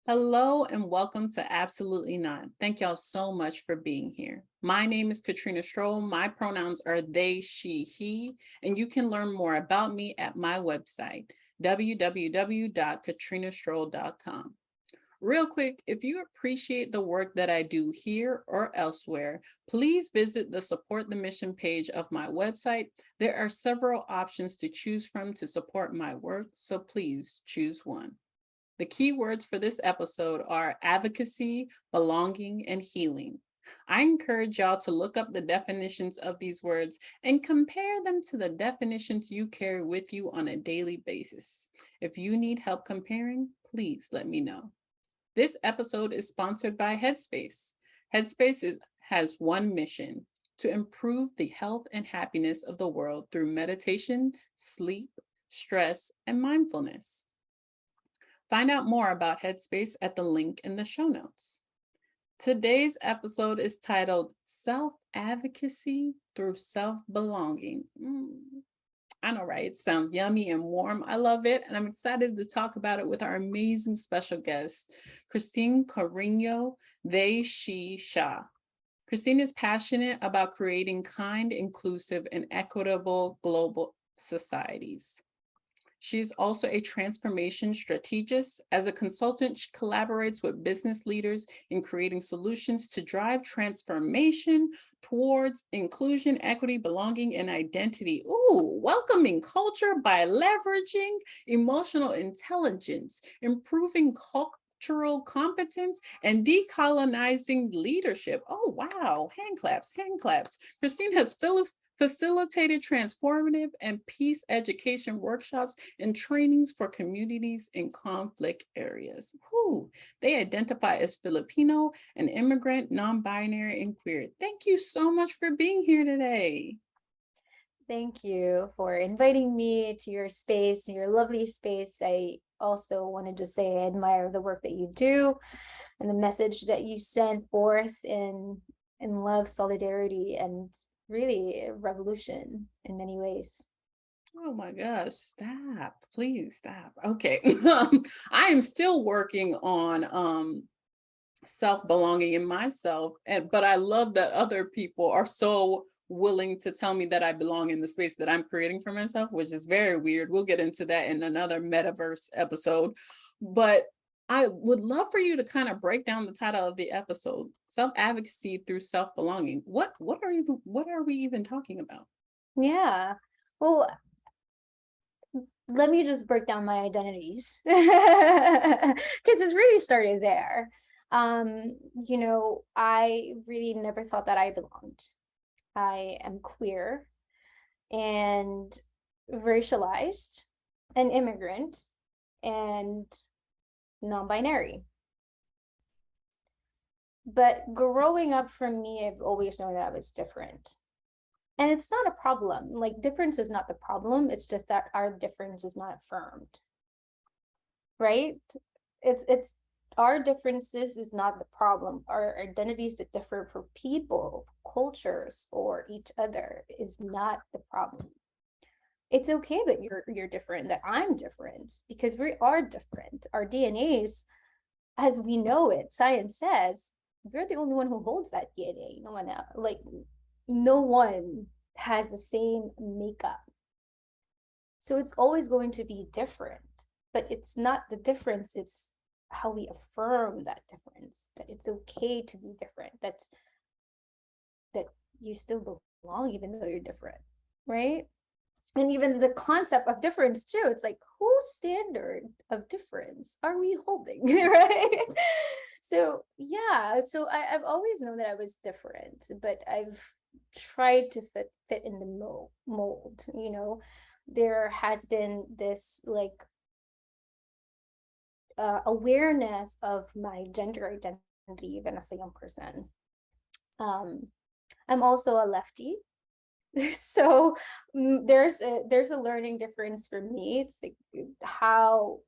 Hello and welcome to Absolutely Not. Thank y'all so much for being here. My name is Katrina Stroll. My pronouns are they, she, he, and you can learn more about me at my website, www.katrinastroll.com. Real quick, if you appreciate the work that I do here or elsewhere, please visit the Support the Mission page of my website. There are several options to choose from to support my work, so please choose one. The key words for this episode are advocacy, belonging, and healing. I encourage y'all to look up the definitions of these words and compare them to the definitions you carry with you on a daily basis. If you need help comparing, please let me know. This episode is sponsored by Headspace. Has one mission: to improve the health and happiness of the world through meditation, sleep, stress, and mindfulness. Find out more about Headspace at the link in the show notes. Today's episode is titled Self-Advocacy Through Self-Belonging. I know, right? It sounds yummy and warm. I love it. And I'm excited to talk about it with our amazing special guest, Christine Cariño, they, she, sha. Christine is passionate about creating kind, inclusive, and equitable global societies. She's also a transformation strategist. As a consultant, she collaborates with business leaders in creating solutions to drive transformation towards inclusion, equity, belonging, and identity. Ooh, welcoming culture by leveraging emotional intelligence, improving cultural competence, and decolonizing leadership. Oh, wow. Hand claps, hand claps. Christine has facilitated transformative and peace education workshops and trainings for communities in conflict areas. Whew. They identify as Filipino, an immigrant, non-binary, and queer. Thank you so much for being here today. Thank you for inviting me to your space, your lovely space. I also wanted to say I admire the work that you do and the message that you send forth in love, solidarity, and really revolution in many ways. Oh my gosh, stop. Please stop. Okay. I am still working on self-belonging in myself, but I love that other people are so willing to tell me that I belong in the space that I'm creating for myself, which is very weird. We'll get into that in another metaverse episode. But I would love for you to kind of break down the title of the episode, Self-Advocacy Through Self-Belonging. What are we even talking about? Yeah. Well, let me just break down my identities because it's really started there. I really never thought that I belonged. I am queer and racialized, an immigrant, and non-binary. But growing up for me, I've always known that I was different. And it's not a problem. Like, difference is not the problem. It's just that our difference is not affirmed. Right? It's our differences is not the problem. Our identities that differ for people, cultures, or each other is not the problem. It's okay that you're different, that I'm different, because we are different. Our DNAs, as we know it, science says, you're the only one who holds that DNA. No one else, like no one has the same makeup. So it's always going to be different, but it's not the difference, it's how we affirm that difference, that it's okay to be different, that you still belong even though you're different, right? And even the concept of difference too, it's like, whose standard of difference are we holding? Right? So yeah, so I've always known that I was different, but I've tried to fit in the mold. There has been this like awareness of my gender identity even as a young person. I'm also a lefty. So there's a learning difference for me. It's like how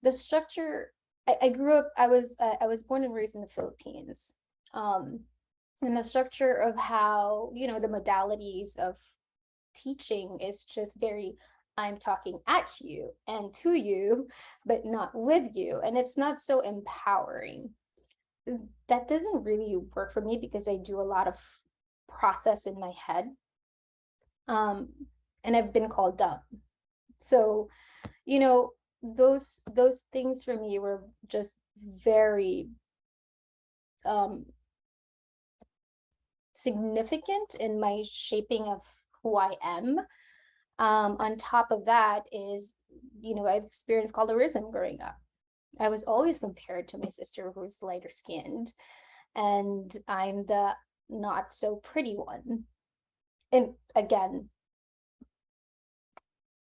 the structure. I grew up. I was born and raised in the Philippines, and the structure of how the modalities of teaching is just very I'm talking at you and to you, but not with you. And it's not so empowering. That doesn't really work for me because I do a lot of process in my head. And I've been called dumb. So, you know, those things for me were just very significant in my shaping of who I am. On top of that is, I've experienced colorism growing up. I was always compared to my sister who's lighter skinned, and I'm the not so pretty one. And again,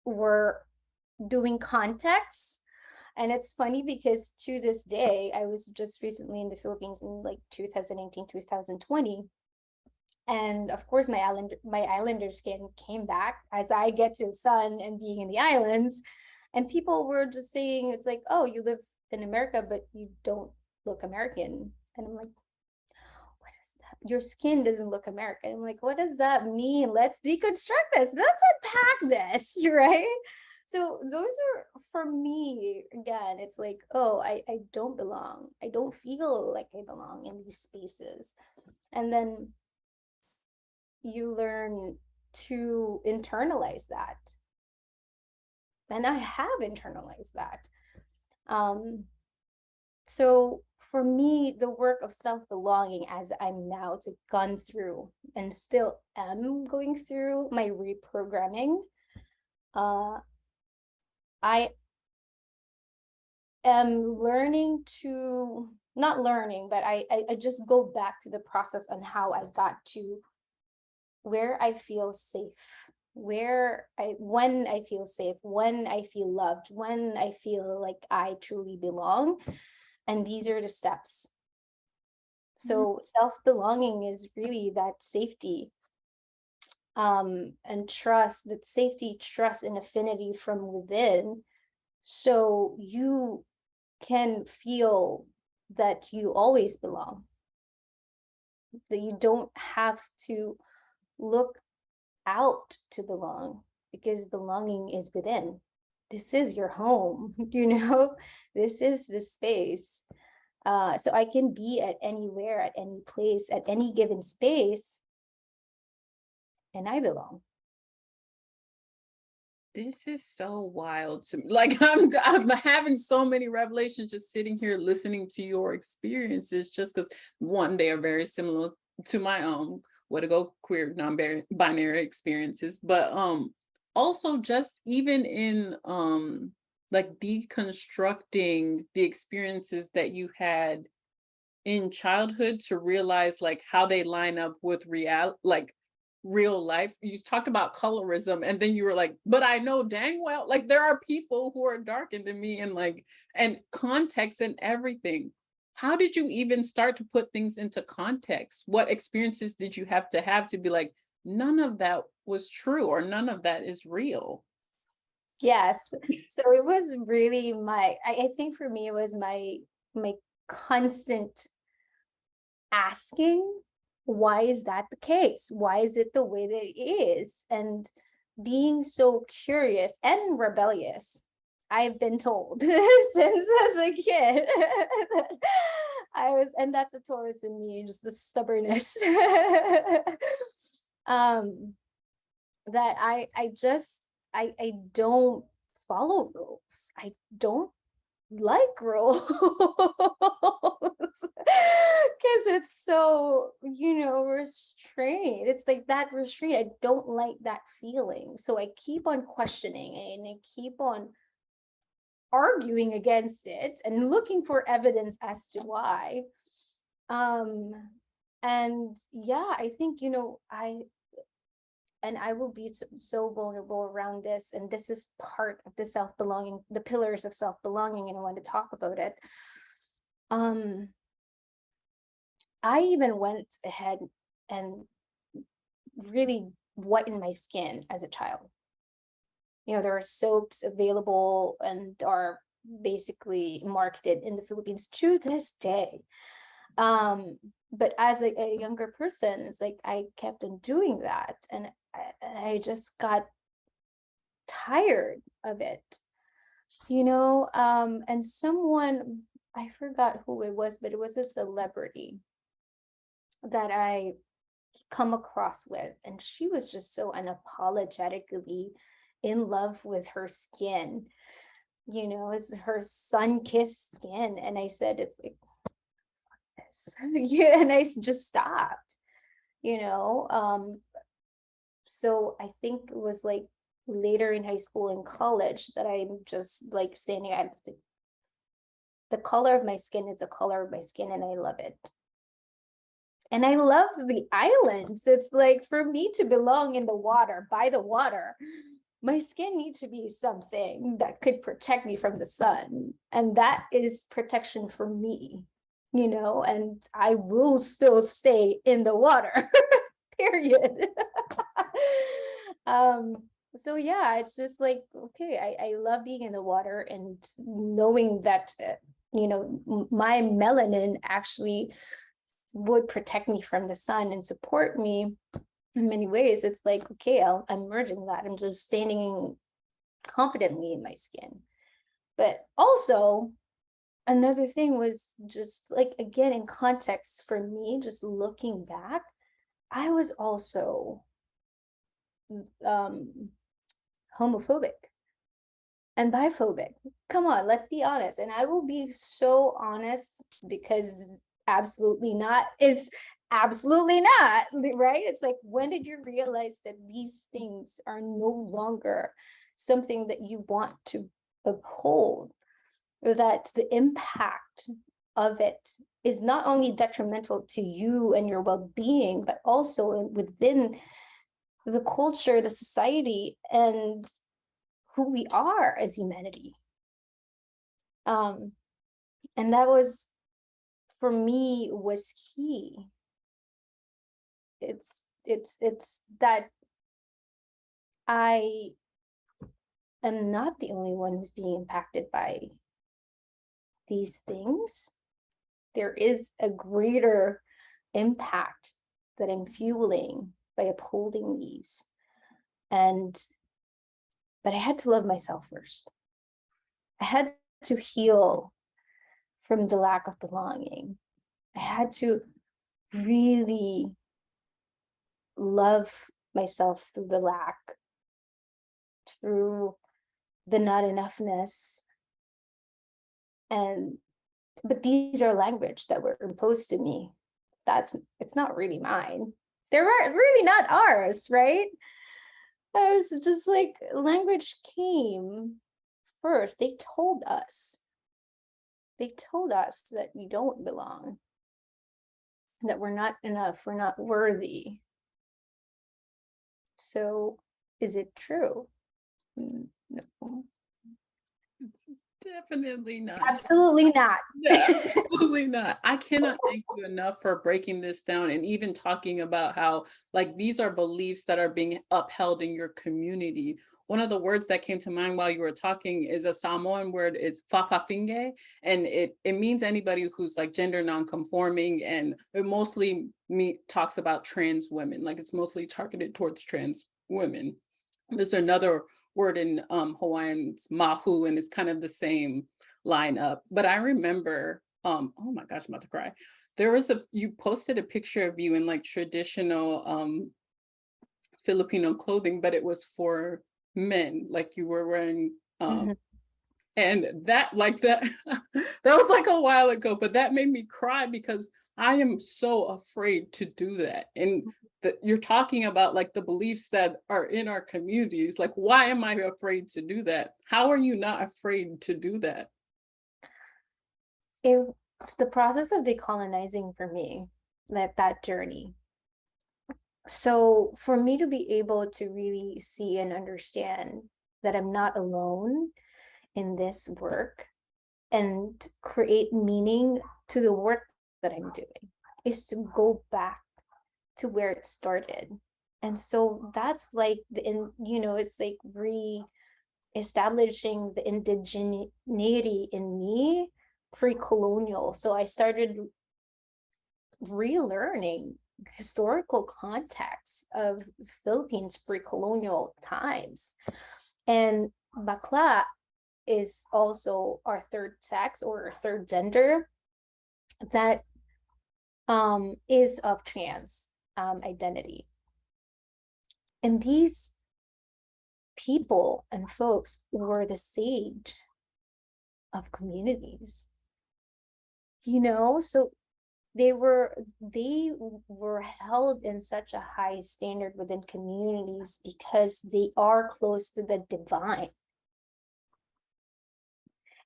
we're doing context. And it's funny because to this day, I was just recently in the Philippines in like 2018, 2020. And of course, my islander skin came back as I get to the sun and being in the islands. And people were just saying, it's like, oh, you live in America, but you don't look American. And I'm like, what is that? Your skin doesn't look American. I'm like, what does that mean? Let's deconstruct this. Let's unpack this, right? So those are, for me, again, it's like, oh, I don't belong. I don't feel like I belong in these spaces. And then you learn to internalize that. And I have internalized that. So for me, the work of self-belonging, as I'm now gone through and still am going through my reprogramming, I am learning to, not learning, but I just go back to the process on how I got to where I feel safe, when I feel safe, when I feel loved, when I feel like I truly belong. And these are the steps. So self-belonging is really that safety, and trust, that safety, trust, and affinity from within. So you can feel that you always belong, that you don't have to look out to belong, because belonging is within. This is your home, this is the space. So I can be at anywhere, at any place, at any given space, and I belong. This is so wild to me. Like I'm having so many revelations just sitting here listening to your experiences, just because one, they are very similar to my own way to go queer non-binary experiences, but also just even in like deconstructing the experiences that you had in childhood to realize like how they line up with real life. You talked about colorism and then you were like, but I know dang well like there are people who are darker than me, and like, and context and everything. How did you even start to put things into context? What experiences did you have to be like, none of that was true or none of that is real? Yes. So it was really I think for me, it was my constant asking, why is that the case? Why is it the way that it is? And being so curious and rebellious. I've been told since as a kid and that's a Taurus in me, just the stubbornness. That I don't follow rules. I don't like rules because it's so, restrained. It's like that restraint. I don't like that feeling. So I keep on questioning and I keep on arguing against it and looking for evidence as to why. And yeah, I think, I will be so vulnerable around this. And this is part of the self-belonging, the pillars of self-belonging, and I want to talk about it. I even went ahead and really whitened my skin as a child. There are soaps available and are basically marketed in the Philippines to this day. But as a younger person, it's like I kept on doing that, and I just got tired of it, and someone, I forgot who it was, but it was a celebrity that I come across with, and she was just so unapologetically in love with her skin. It's her sun-kissed skin, and I said, it's like this. Yeah, and I just stopped. So I think it was like later in high school and college that I'm just like standing at the color of my skin is the color of my skin, and I love it. And I love the islands. It's like, for me to belong in the water, by the water, my skin needs to be something that could protect me from the sun. And that is protection for me, and I will still stay in the water, period. So yeah, it's just like, okay, I love being in the water and knowing that, my melanin actually would protect me from the sun and support me in many ways. It's like, okay, I'm merging that. I'm just standing confidently in my skin. But also, another thing was just like, again, in context for me, just looking back, I was also homophobic and biphobic. Come on, let's be honest. And I will be so honest, because absolutely not is absolutely not, right? It's like, when did you realize that these things are no longer something that you want to uphold, or that the impact of it is not only detrimental to you and your well-being, but also within the culture, the society, and who we are as humanity. And that was, for me, was key. It's that I am not the only one who's being impacted by these things. There is a greater impact that I'm fueling by upholding these. But I had to love myself first. I had to heal from the lack of belonging. I had to really love myself through the lack, through the not enoughness. But these are language that were imposed to me. It's not really mine. They're really not ours, right? I was just like, language came first. They told us that we don't belong, that we're not enough, we're not worthy. So is it true? No. It's definitely not. Absolutely not. No, absolutely not. I cannot thank you enough for breaking this down and even talking about how, like, these are beliefs that are being upheld in your community. One of the words that came to mind while you were talking is a Samoan word. It's fafafinge, and it means anybody who's like gender non-conforming, and it mostly talks about trans women. Like, it's mostly targeted towards trans women. There's another word in Hawaiian, it's mahu, and it's kind of the same lineup. But I remember, oh my gosh, I'm about to cry. You posted a picture of you in like traditional Filipino clothing, but it was for men, like you were wearing, and that that was like a while ago, but that made me cry because I am so afraid to do that. And that you're talking about like the beliefs that are in our communities. Like, why am I afraid to do that? How are you not afraid to do that? It's the process of decolonizing for me, that journey. So for me to be able to really see and understand that I'm not alone in this work and create meaning to the work that I'm doing, is to go back to where it started. And so that's like it's like re-establishing the indigeneity in me pre-colonial. So I started relearning historical context of Philippines pre-colonial times. And bakla is also our third sex or our third gender that is of trans identity. And these people and folks were the sage of communities, so they were held in such a high standard within communities because they are close to the divine.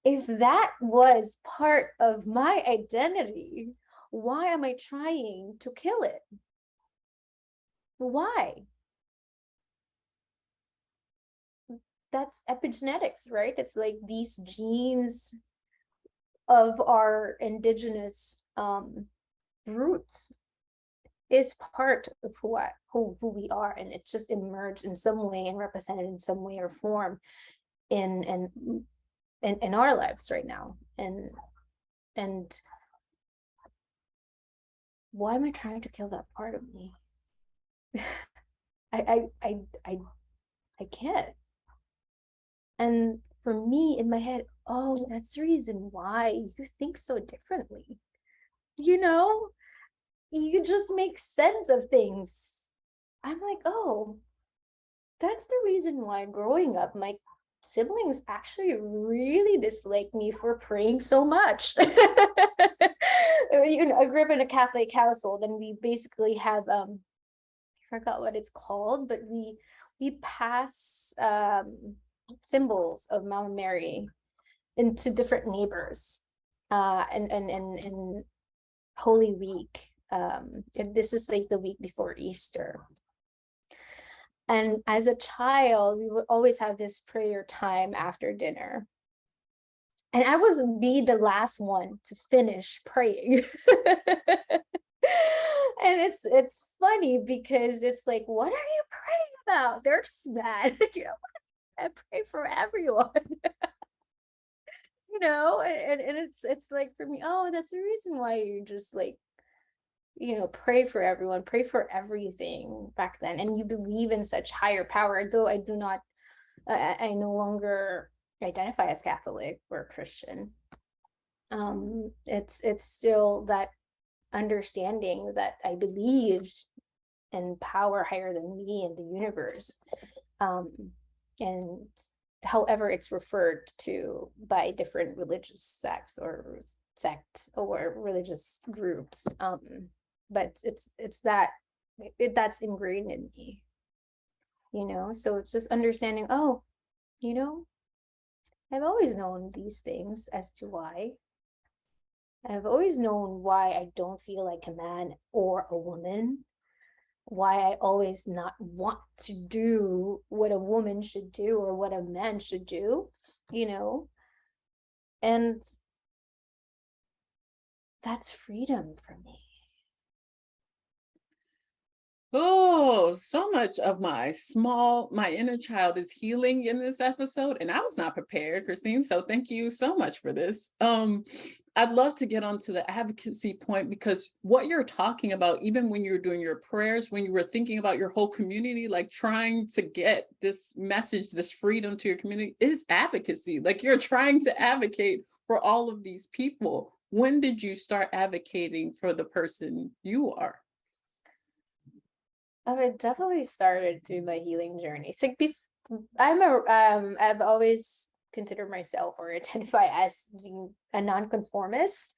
If that was part of my identity, why am I trying to kill it? Why? That's epigenetics, right? It's like these genes of our indigenous roots is part of who we are, and it's just emerged in some way and represented in some way or form in our lives right now. And why am I trying to kill that part of me? I can't. And for me, in my head, oh, that's the reason why you think so differently. You just make sense of things. I'm like, oh, that's the reason why growing up, my siblings actually really disliked me for praying so much. I grew up in a Catholic household, and we basically have I forgot what it's called, but we pass symbols of Mama Mary into different neighbors and Holy Week. And this is like the week before Easter. And as a child, we would always have this prayer time after dinner. And I would be the last one to finish praying. And it's funny because it's like, what are you praying about? They're just mad. I pray for everyone. And it's like, for me, oh, that's the reason why you just like, pray for everyone, pray for everything back then. And you believe in such higher power, though I do not, I no longer identify as Catholic or Christian. It's still that understanding that I believed in power higher than me in the universe. And however it's referred to by different religious sects or religious groups. But it's that's ingrained in me, so it's just understanding, oh, I've always known these things as to why. I've always known why I don't feel like a man or a woman, why I always not want to do what a woman should do or what a man should do, and that's freedom for me. Oh, so much of my inner child is healing in this episode, and I was not prepared, Christine. So thank you so much for this. I'd love to get onto the advocacy point, because what you're talking about, even when you're doing your prayers, when you were thinking about your whole community, like trying to get this message, this freedom to your community, is advocacy. Like, you're trying to advocate for all of these people. When did you start advocating for the person you are? Oh, it definitely started through my healing journey. So I've always considered myself or identify as a nonconformist,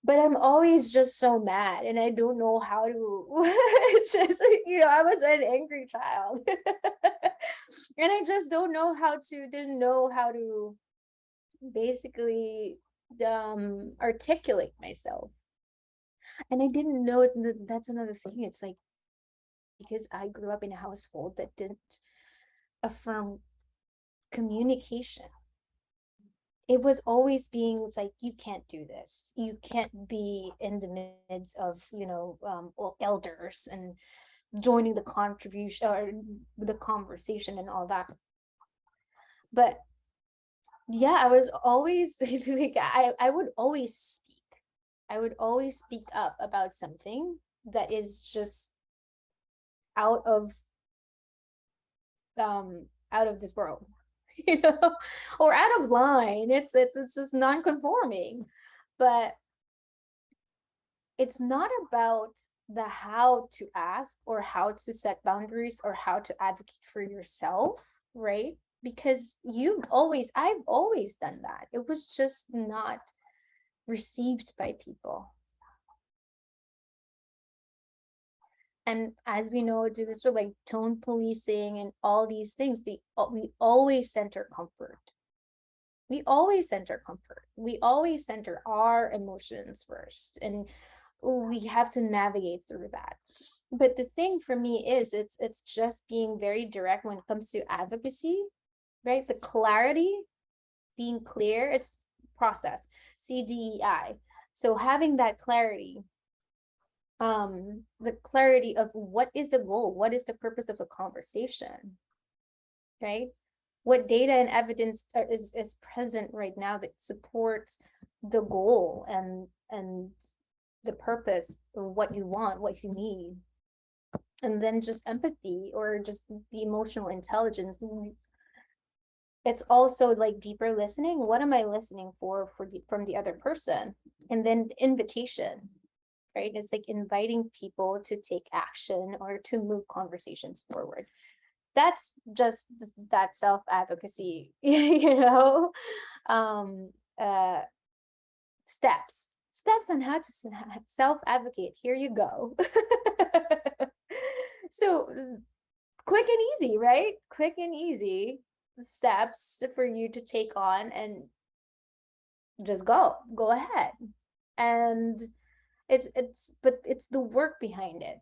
but I'm always just so mad, and I don't know how to. It's just I was an angry child, and I just didn't know how to basically articulate myself, and I didn't know it. That's another thing. It's like, because I grew up in a household that didn't affirm communication. It was always being, it's like, you can't do this. You can't be in the midst of, elders and joining the contribution or the conversation and all that. But yeah, I was always like, I would always speak. I would always speak up about something that is just out of out of this world, or out of line. It's just non-conforming. But it's not about the how to ask or how to set boundaries or how to advocate for yourself, right? Because I've always done that. It was just not received by people. And as we know, do this sort of like tone policing and all these things, we always center comfort. We always center comfort. We always center our emotions first. And we have to navigate through that. But the thing for me is it's just being very direct when it comes to advocacy, right? The clarity, being clear, it's process, CDEI. So having that clarity, the clarity of what is the goal, what is the purpose of the conversation, right? What data and evidence is present right now that supports the goal and the purpose or what you want, what you need. And then just empathy or just the emotional intelligence. It's also like deeper listening. What am I listening for from the other person? And then invitation, right? It's like inviting people to take action or to move conversations forward. That's just that self-advocacy, steps on how to self-advocate. Here you go. So quick and easy, right? Quick and easy steps for you to take on and just go ahead. And but it's the work behind it.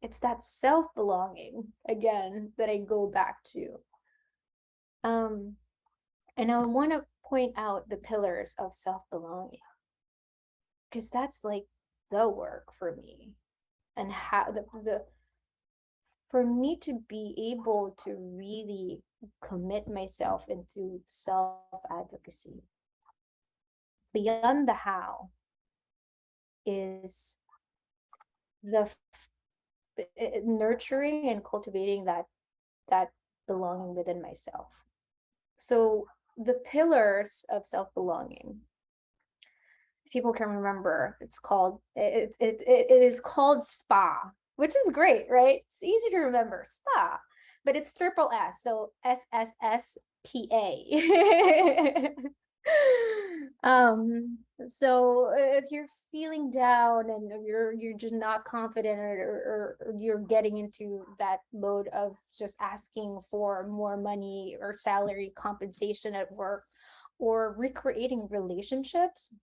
It's that self-belonging again that I go back to. And I want to point out the pillars of self-belonging, because that's like the work for me, and how the for me to be able to really commit myself into self-advocacy beyond the how is the nurturing and cultivating that belonging within myself. So the pillars of self-belonging, people can remember, it's called it is called SPA, which is great, right? It's easy to remember, SPA, but it's triple S, so SSSPA. So if you're feeling down and you're just not confident, or you're getting into that mode of just asking for more money or salary compensation at work, or recreating relationships,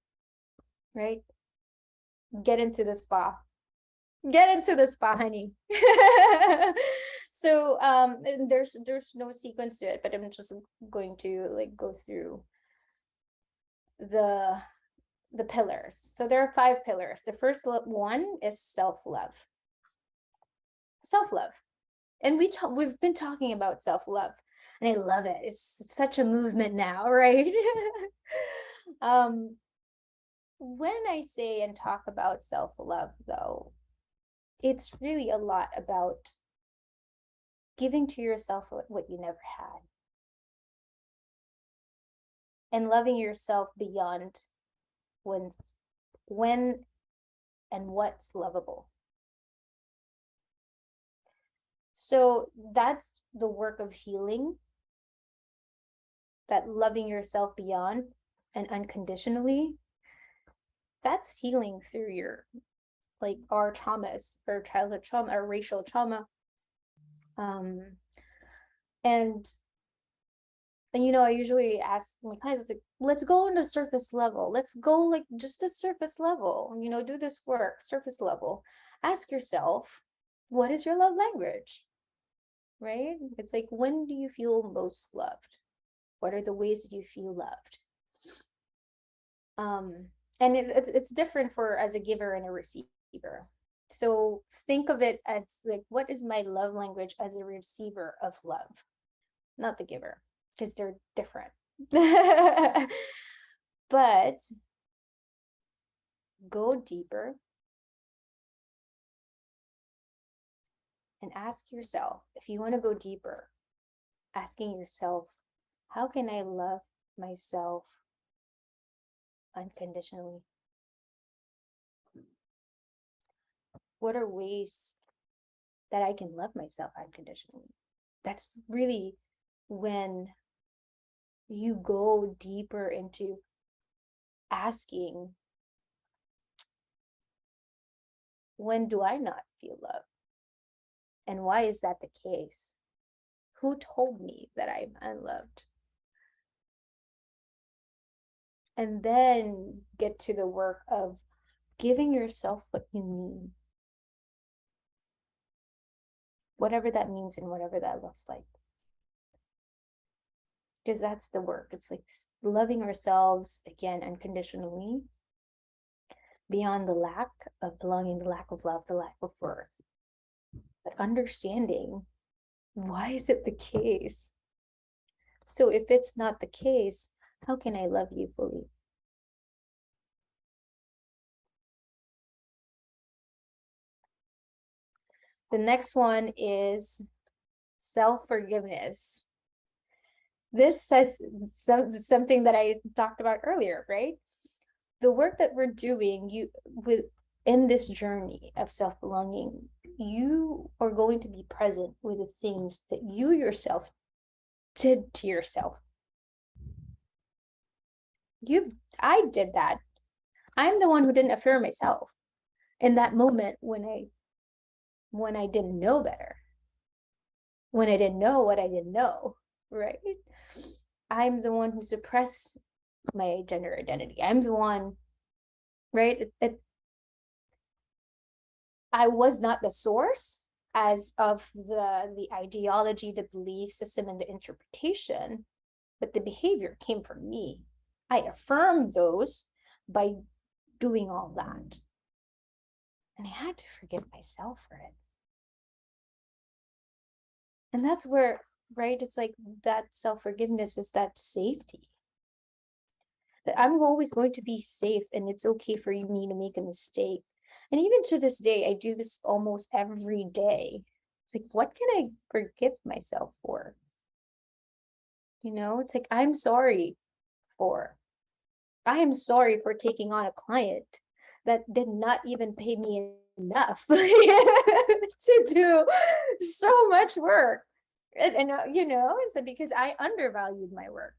right? Get into the SPA, honey. So there's no sequence to it, but I'm just going to like go through the pillars. So there are 5 pillars. The first one is self-love. And we've been talking about self-love, and I love it. It's such a movement now, right? When I say and talk about self-love, though, it's really a lot about giving to yourself what you never had, and loving yourself beyond when and what's lovable. So that's the work of healing, that loving yourself beyond and unconditionally. That's healing through your, like, our traumas, our childhood trauma, our racial trauma. And I usually ask my clients, like, let's go on the surface level. Let's go like just the surface level, do this work, surface level. Ask yourself, what is your love language? Right? It's like, when do you feel most loved? What are the ways that you feel loved? And it's different as a giver and a receiver. So think of it as like, what is my love language as a receiver of love, not the giver, because they're different. But go deeper and ask yourself, if you want to go deeper, asking yourself, how can I love myself unconditionally? What are ways that I can love myself unconditionally? That's really when you go deeper into asking, when do I not feel love? And why is that the case? Who told me that I'm unloved? And then get to the work of giving yourself what you need, whatever that means and whatever that looks like. Because that's the work. It's like loving ourselves again unconditionally, beyond the lack of belonging, the lack of love, the lack of worth. But understanding, why is it the case? So if it's not the case, how can I love you fully? The next one is self-forgiveness. This says something that I talked about earlier, right? The work that we're doing, in this journey of self-belonging, you are going to be present with the things that you yourself did to yourself. I did that. I'm the one who didn't affirm myself in that moment when I didn't know better, when I didn't know what I didn't know, right? I'm the one who suppressed my gender identity. I'm the one, right? I was not the source as of the ideology, the belief system, and the interpretation, but the behavior came from me. I affirmed those by doing all that. And I had to forgive myself for it. And that's where, right, it's like that self-forgiveness is that safety. That I'm always going to be safe and it's okay for me to make a mistake. And even to this day, I do this almost every day. It's like, what can I forgive myself for? It's like, I am sorry for taking on a client that did not even pay me enough to do so much work. And it's because I undervalued my work.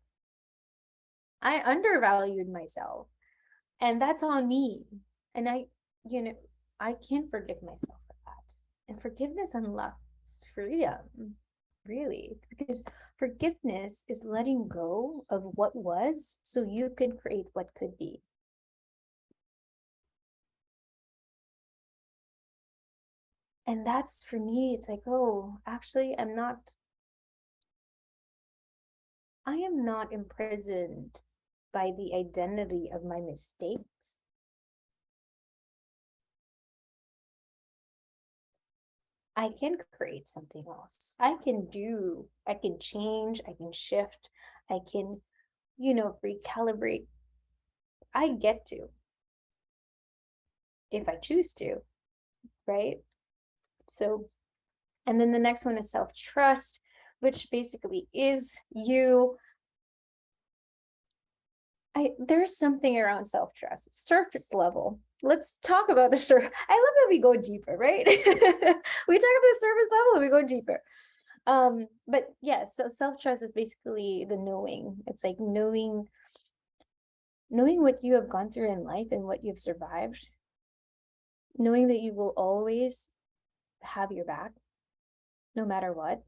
I undervalued myself. And that's on me. And I can't forgive myself for that. And forgiveness unlocks freedom, really, because forgiveness is letting go of what was so you can create what could be. And that's, for me, it's like, oh, actually, I am not imprisoned by the identity of my mistakes. I can create something else. I can change, I can shift, I can, recalibrate. I get to, if I choose to, right? So, and then the next one is self-trust, which basically is there's something around self-trust, surface level. Let's talk about the surface. I love that we go deeper, right? We talk about the surface level and we go deeper. But yeah, so self-trust is basically the knowing. It's like knowing what you have gone through in life and what you've survived, knowing that you will always have your back no matter what.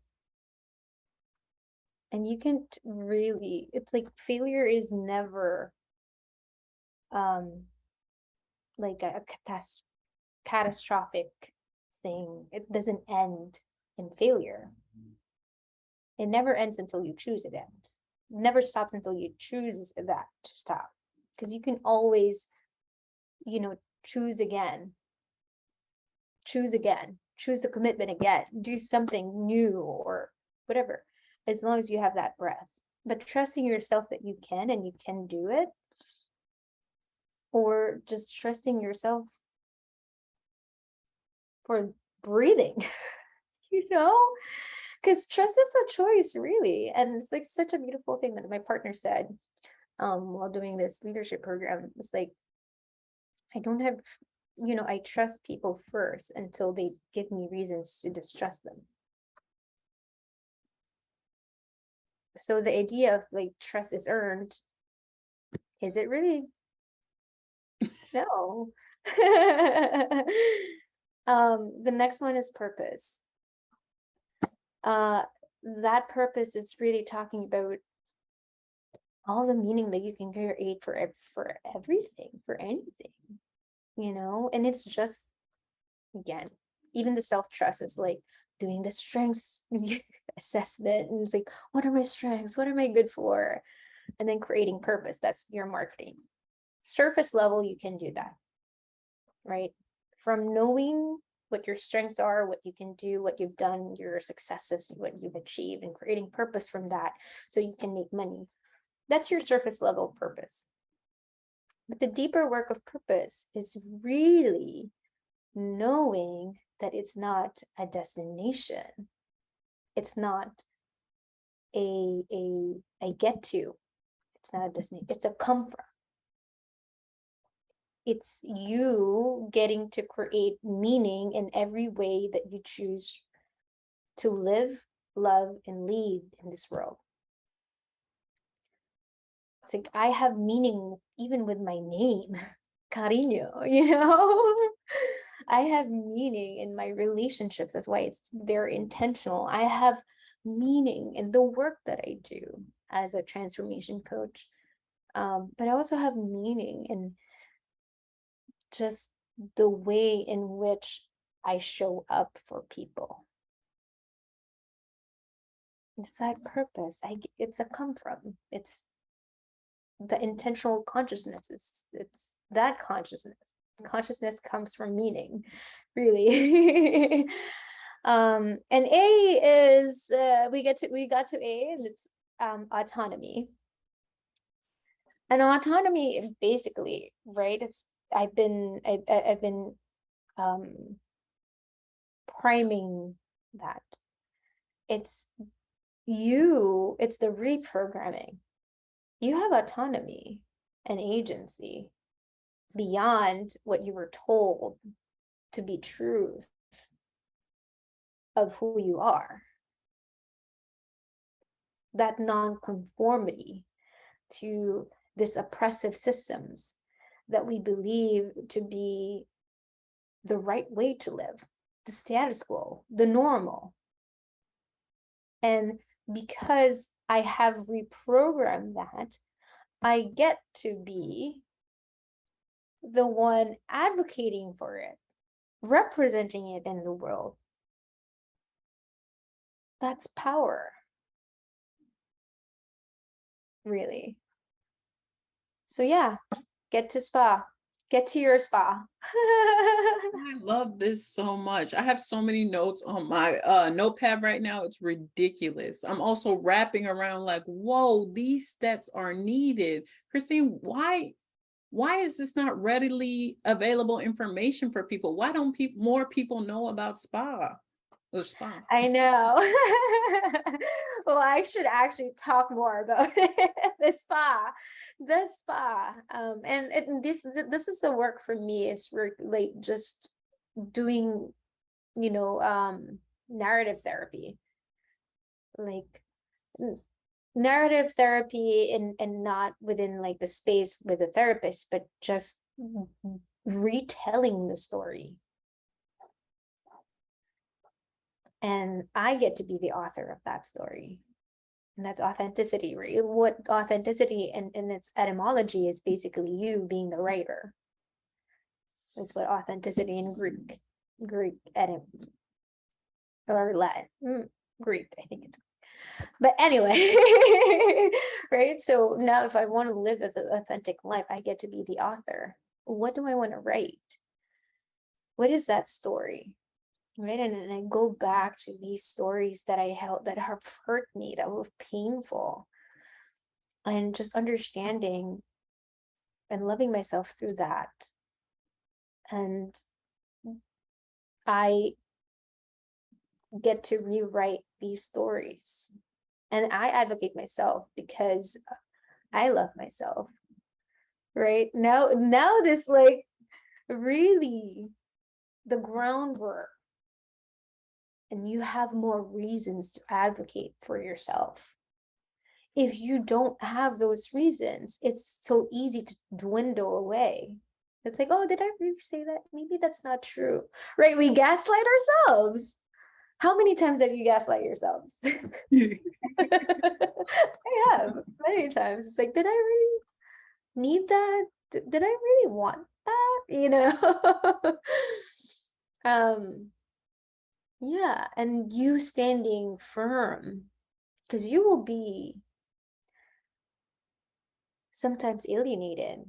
And you can really, it's like failure is never like a catastrophic thing. It doesn't end in failure. It never ends until you choose it ends. It never stops until you choose that to stop. Because you can always, choose again, choose the commitment again, do something new or whatever, as long as you have that breath. But trusting yourself that you can and you can do it, or just trusting yourself for breathing, Because trust is a choice, really. And it's like such a beautiful thing that my partner said while doing this leadership program. It's like, I don't have, I trust people first until they give me reasons to distrust them. So the idea of like trust is earned, is it really? No. The next one is purpose. That purpose is really talking about all the meaning that you can create for everything, for anything, and it's just, again, even the self-trust is like doing the strengths assessment, and it's like, what are my strengths, what am I good for, and then creating purpose. That's your marketing. Surface level, you can do that, right? From knowing what your strengths are, what you can do, what you've done, your successes, what you've achieved, and creating purpose from that so you can make money. That's your surface level purpose. But the deeper work of purpose is really knowing that it's not a destination. It's not a get to. It's not a destination. It's a come from. It's you getting to create meaning in every way that you choose to live, love, and lead in this world. It's like, I have meaning even with my name, Cariño, I have meaning in my relationships. That's why they're intentional. I have meaning in the work that I do as a transformation coach. But I also have meaning in just the way in which I show up for people. It's that purpose. It's a come from. It's the intentional consciousness. It's that consciousness. Consciousness comes from meaning, really. And A is we got to A, and it's autonomy. And autonomy, basically, right? I've been priming that. It's the reprogramming. You have autonomy and agency beyond what you were told to be truth of who you are. That nonconformity to this oppressive systems that we believe to be the right way to live, the status quo, the normal. And because I have reprogrammed that, I get to be the one advocating for it, representing it in the world. That's power, really. So yeah, get to spa. Get to your spa. I love this so much. I have so many notes on my notepad right now. It's ridiculous. I'm also wrapping around like, whoa, these steps are needed. Christine, why is this not readily available information for people? Why don't more people know about spa? I know. Well, I should actually talk more about the spa. And this is the work for me. It's like just doing, narrative therapy, like narrative therapy, and not within like the space with a therapist, but just retelling the story. And I get to be the author of that story. And that's authenticity, right? What authenticity in its etymology is basically you being the writer. That's what authenticity in Greek or Latin, Greek, I think it's. But anyway, right? So now if I want to live an authentic life, I get to be the author. What do I want to write? What is that story? Right. And I go back to these stories that I held that have hurt me, that were painful, and just understanding and loving myself through that. And I get to rewrite these stories. And I advocate myself because I love myself. Right now, this like really the groundwork, and you have more reasons to advocate for yourself. If you don't have those reasons, it's so easy to dwindle away. It's like, oh, did I really say that? Maybe that's not true, right? We gaslight ourselves. How many times have you gaslight yourselves? I have many times. It's like, did I really need that? Did I really want that? Yeah, and you standing firm, because you will be sometimes alienated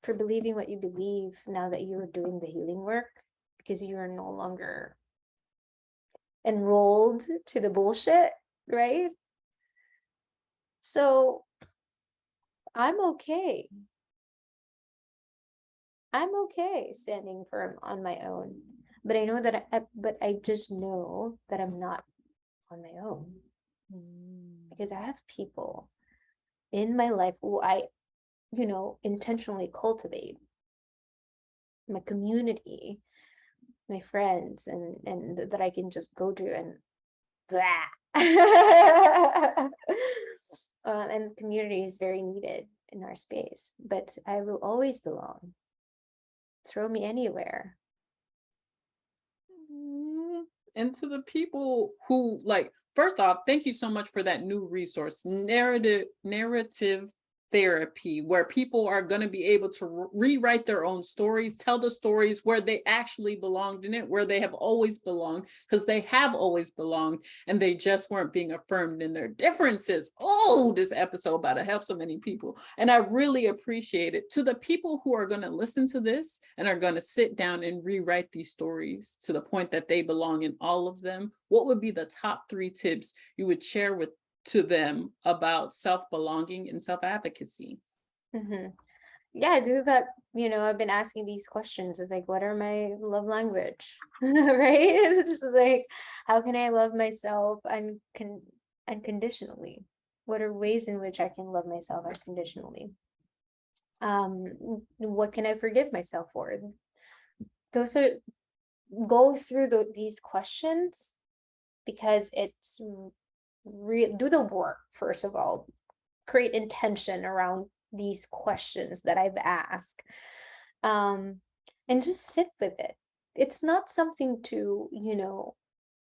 for believing what you believe now that you're doing the healing work, because you are no longer enrolled to the bullshit, right? So I'm okay. I'm okay standing firm on my own, but I know that I just know that I'm not on my own, because I have people in my life who I, intentionally cultivate, my community, my friends, and that I can just go to and blah. And community is very needed in our space, but I will always belong. Throw me anywhere. And to the people who, like, first off, thank you so much for that new resource, narrative therapy, where people are going to be able to rewrite their own stories, tell the stories where they actually belonged in it, where they have always belonged, because they have always belonged and they just weren't being affirmed in their differences. Oh, this episode about to help so many people, and I really appreciate it. To the people who are going to listen to this and are going to sit down and rewrite these stories to the point that they belong in all of them, what would be the top 3 tips you would share with to them about self-belonging and self-advocacy? Mm-hmm. Yeah, I do that. I've been asking these questions. It's like, what are my love language? Right? It's just like, how can I love myself unconditionally? What are ways in which I can love myself unconditionally? What can I forgive myself for? Those are Go through these questions, because it's do the work. First of all, create intention around these questions that I've asked, and just sit with it. It's not something to,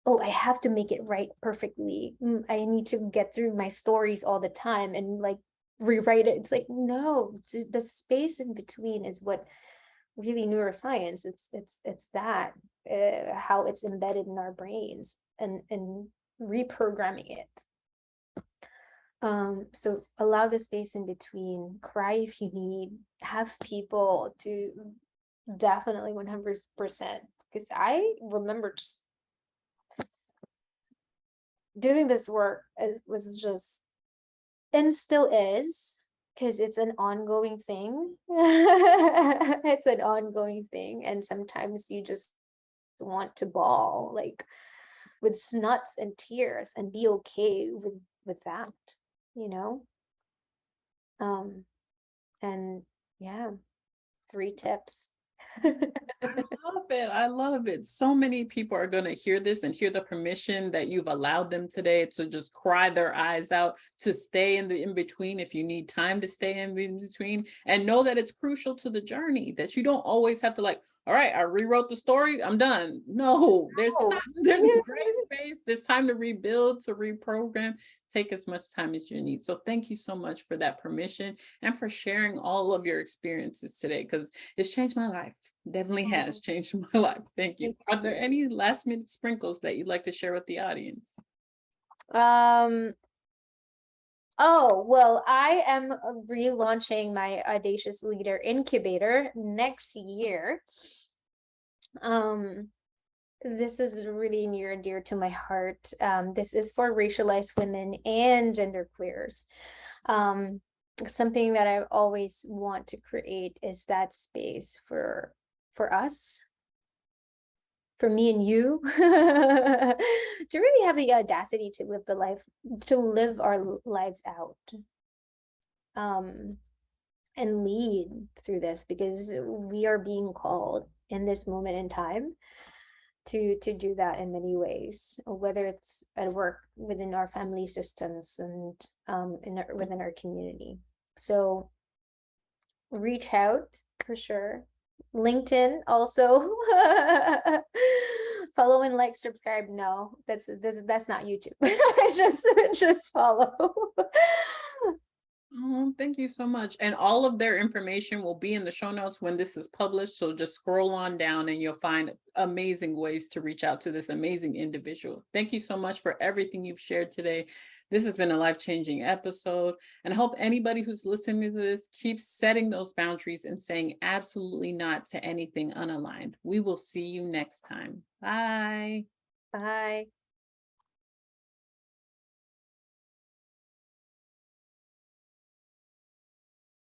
oh, I have to make it right perfectly. I need to get through my stories all the time and like rewrite it. It's like, no, the space in between is what really neuroscience. It's that how it's embedded in our brains, and reprogramming it. So allow the space in between, cry if you need, have people to definitely 100%, because I remember just doing this work was just, and still is, because it's an ongoing thing. It's an ongoing thing, and sometimes you just want to bawl like with snuts and tears and be okay with that, you know and yeah, 3 tips. I love it. So many people are going to hear this and hear the permission that you've allowed them today to just cry their eyes out, to stay in the in between if you need time to stay in between, and know that it's crucial to the journey, that you don't always have to like, all right, I rewrote the story, I'm done. No, there's Oh, time, there's gray space, there's time to rebuild, to reprogram. Take as much time as you need. So thank you so much for that permission and for sharing all of your experiences today, because it's changed my life. Definitely has changed my life. Thank you. Are there any last minute sprinkles that you'd like to share with the audience? Oh, well, I am relaunching my Audacious Leader Incubator next year. This is really near and dear to my heart. This is for racialized women and genderqueers. Something that I always want to create is that space for us, for me and you to really have the audacity to live our lives out, and lead through this, because we are being called in this moment in time to do that in many ways, whether it's at work, within our family systems, and within our community. So reach out for sure. LinkedIn also. Follow and like, subscribe. No, that's not YouTube. just follow. Oh, thank you so much. And all of their information will be in the show notes when this is published. So just scroll on down and you'll find amazing ways to reach out to this amazing individual. Thank you so much for everything you've shared today. This has been a life-changing episode. And I hope anybody who's listening to this keeps setting those boundaries and saying absolutely not to anything unaligned. We will see you next time. Bye. Bye.